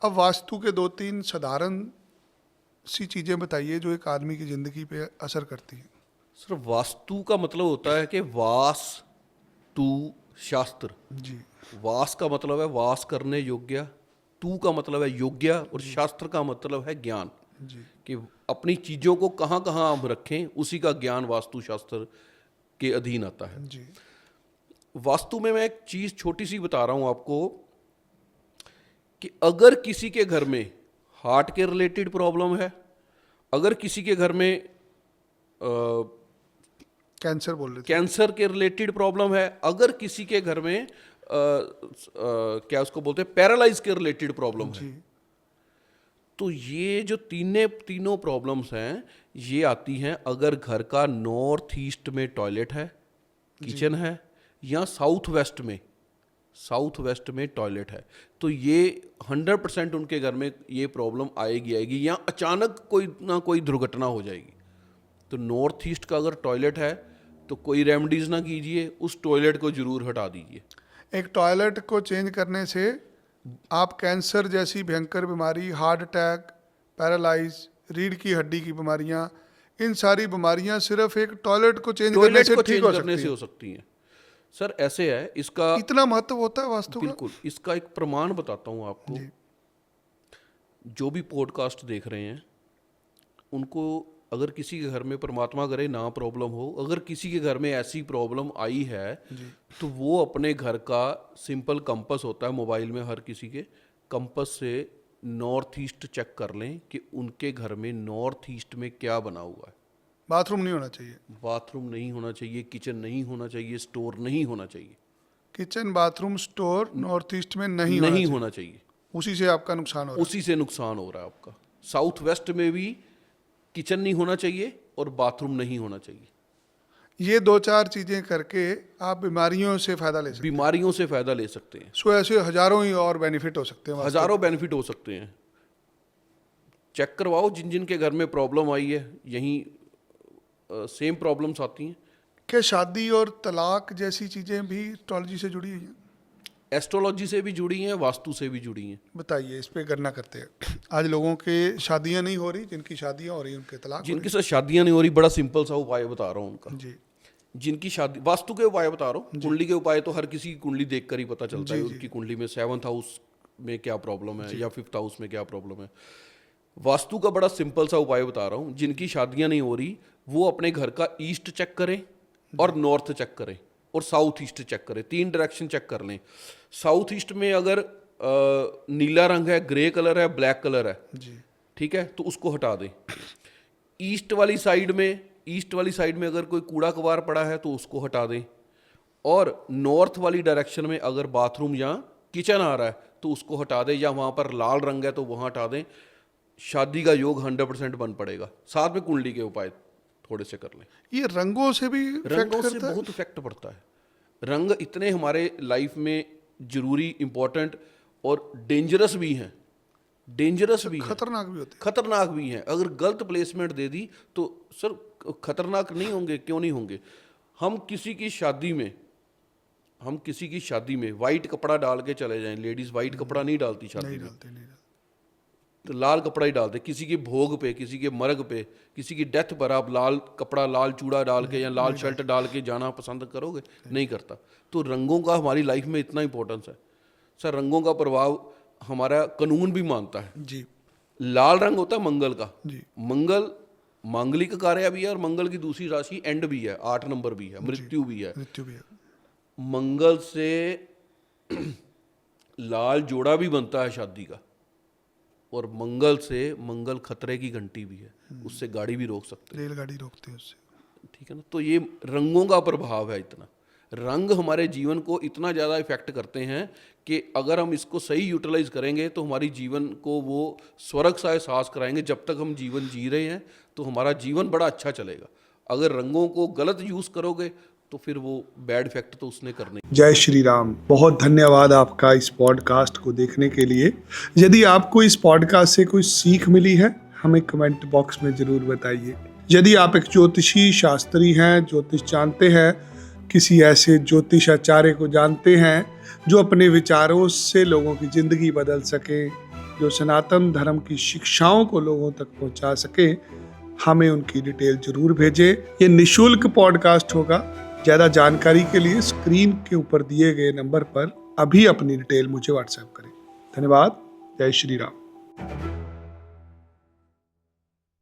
अब वास्तु के 2-3 साधारण सी चीज़ें बताइए जो एक आदमी की ज़िंदगी पे असर करती हैं। सर वास्तु का मतलब होता है कि वास तु शास्त्र। जी वास का मतलब है वास करने योग्य, तू का मतलब है योग्य, और शास्त्र का मतलब है ज्ञान। जी कि अपनी चीज़ों को कहाँ कहाँ हम रखें, उसी का ज्ञान वास्तु शास्त्र के अधीन आता है। जी वास्तु में मैं एक चीज़ छोटी सी बता रहा हूँ आपको कि अगर किसी के घर में हार्ट के रिलेटेड प्रॉब्लम है, अगर किसी के घर में कैंसर बोल रहे थे। कैंसर के रिलेटेड प्रॉब्लम है, अगर किसी के घर में क्या उसको बोलते हैं पैरालाइज के रिलेटेड प्रॉब्लम है, जी तो ये जो तीनों प्रॉब्लम्स हैं ये आती हैं अगर घर का नॉर्थ ईस्ट में टॉयलेट है, किचन है, या साउथ वेस्ट में टॉयलेट है, तो ये 100% उनके घर में ये प्रॉब्लम आएगी, या अचानक कोई ना कोई दुर्घटना हो जाएगी। तो नॉर्थ ईस्ट का अगर टॉयलेट है तो कोई रेमडीज ना कीजिए, उस टॉयलेट को जरूर हटा दीजिए। एक टॉयलेट को चेंज करने से आप कैंसर जैसी भयंकर बीमारी, हार्ट अटैक, पैरालाइज, रीढ़ की हड्डी की बीमारियां, इन सारी बीमारियां सिर्फ एक टॉयलेट को चेंज करने टॉयलेट से को ठीक चेंज हो करने सकती से है। हो सकती हैं। सर ऐसे है, इसका इतना महत्व होता है वास्तु का। बिल्कुल, इसका एक प्रमाण बताता हूँ आपको। जी जो भी पॉडकास्ट देख रहे हैं उनको, अगर किसी के घर में परमात्मा करे ना प्रॉब्लम हो, अगर किसी के घर में ऐसी प्रॉब्लम आई है तो वो अपने घर का सिंपल कंपास होता है मोबाइल में, हर किसी के कंपास से नॉर्थ ईस्ट चेक कर लें कि उनके घर में नॉर्थ ईस्ट में क्या बना हुआ है। बाथरूम नहीं होना चाहिए। बाथरूम नहीं होना चाहिए, किचन नहीं होना चाहिए, स्टोर नहीं होना चाहिए, kitchen, bathroom, store north east में नहीं होना नहीं चाहिए। होना चाहिए। उसी से आपका नुकसान हो रहा उसी से नुकसान हो रहा है आपका। साउथ वेस्ट में भी किचन नहीं होना चाहिए और बाथरूम नहीं होना चाहिए। है। ये 2-4 चीजें करके आप बीमारियों से फायदा ले सकते बीमारियों से फायदा ले सकते हैं। हैं। सो ऐसे हजारों ही और बेनिफिट हो सकते हैं वास्तव में। हजारों बेनिफिट हो सकते हैं। चेक करवाओ जिन जिन के घर में प्रॉब्लम आई है, यहीं सेम प्रॉब्लम्स आती हैं। क्या शादी और तलाक जैसी चीजें भी एस्ट्रोलॉजी से जुड़ी हुई हैं? एस्ट्रोलॉजी से भी जुड़ी हैं, वास्तु से भी जुड़ी हैं। बताइए, इस पे गणना करते हैं। आज लोगों के शादियां नहीं हो रही, जिनकी शादियां हो रही उनके तलाक हो जिनके साथ शादियां नहीं हो रही, बड़ा सिंपल सा उपाय बता रहा हूँ उनका। रही। जी जिनकी शादी, वास्तु के उपाय बता रहा हूँ, कुंडली के उपाय तो हर किसी की कुंडली देखकर ही पता चलता है जी, जी। उनकी कुंडली में 7th हाउस में क्या प्रॉब्लम है या 5th हाउस में क्या प्रॉब्लम है। वास्तु का बड़ा सिंपल सा उपाय बता रहा हूँ। जिनकी शादियां नहीं हो रही वो अपने घर का ईस्ट चेक करें और नॉर्थ चेक करें और साउथ ईस्ट चेक करें, 3 डायरेक्शन चेक कर लें। साउथ ईस्ट में अगर नीला रंग है, ग्रे कलर है, ब्लैक कलर है, जी ठीक है, तो उसको हटा दें। ईस्ट वाली साइड में अगर कोई कूड़ा कबार पड़ा है तो उसको हटा दें। और नॉर्थ वाली डायरेक्शन में अगर बाथरूम या किचन आ रहा है तो उसको हटा दें, या वहाँ पर लाल रंग है तो वहाँ हटा दें। शादी का योग 100% बन पड़ेगा। साथ में कुंडली के उपाय थोड़े से कर लें। ये रंगों से भी इफेक्ट रंगों से करता है? बहुत इफेक्ट पड़ता है। रंग इतने हमारे लाइफ में जरूरी, इंपॉर्टेंट और डेंजरस भी हैं। खतरनाक भी होते हैं। खतरनाक भी हैं। अगर गलत प्लेसमेंट दे दी तो सर खतरनाक नहीं होंगे? क्यों नहीं होंगे? हम किसी की शादी में वाइट कपड़ा डाल के चले जाएं, लेडीज वाइट कपड़ा नहीं डालती शादी नहीं में, डालते, नहीं डालते। तो लाल कपड़ा ही डालते। किसी के भोग पे, किसी के मर्ग पे, किसी की डेथ पर आप लाल कपड़ा, लाल चूड़ा डाल के या लाल शर्ट डाल के जाना पसंद करोगे? नहीं करता। तो रंगों का हमारी लाइफ में इतना इंपॉर्टेंस है सर। रंगों का प्रभाव हमारा कानून भी मानता है। जी लाल रंग होता है मंगल का। जी मंगल मांगलिक कार्य भी है और मंगल की दूसरी राशि एंड भी है, 8 नंबर भी है, मृत्यु भी है। मृत्यु भी है। मंगल से लाल जोड़ा भी बनता है शादी का, और मंगल खतरे की घंटी भी है, उससे गाड़ी भी रोक सकते हैं। रेलगाड़ी रोकते हैं उससे। ठीक है ना। तो ये रंगों का प्रभाव है इतना। रंग हमारे जीवन को इतना ज़्यादा इफेक्ट करते हैं कि अगर हम इसको सही यूटिलाइज करेंगे तो हमारी जीवन को वो स्वर्ग सा एहसास कराएंगे। जब तक हम जीवन जी रहे हैं तो हमारा जीवन बड़ा अच्छा चलेगा। अगर रंगों को गलत यूज़ करोगे तो फिर वो बैड इफेक्ट तो उसने करने। जय श्री राम। बहुत धन्यवाद आपका इस पॉडकास्ट को देखने के लिए। यदि आपको इस पॉडकास्ट से कोई सीख मिली है, हमें कमेंट बॉक्स में ज़रूर बताइए। यदि आप एक ज्योतिषी शास्त्री हैं, ज्योतिष जानते हैं, किसी ऐसे ज्योतिषाचार्य को जानते हैं जो अपने विचारों से लोगों की ज़िंदगी बदल सके, जो सनातन धर्म की शिक्षाओं को लोगों तक पहुंचा सके, हमें उनकी डिटेल जरूर भेजें। ये निशुल्क पॉडकास्ट होगा। ज़्यादा जानकारी के लिए स्क्रीन के ऊपर दिए गए नंबर पर अभी अपनी डिटेल मुझे व्हाट्सएप करें। धन्यवाद। जय श्री राम।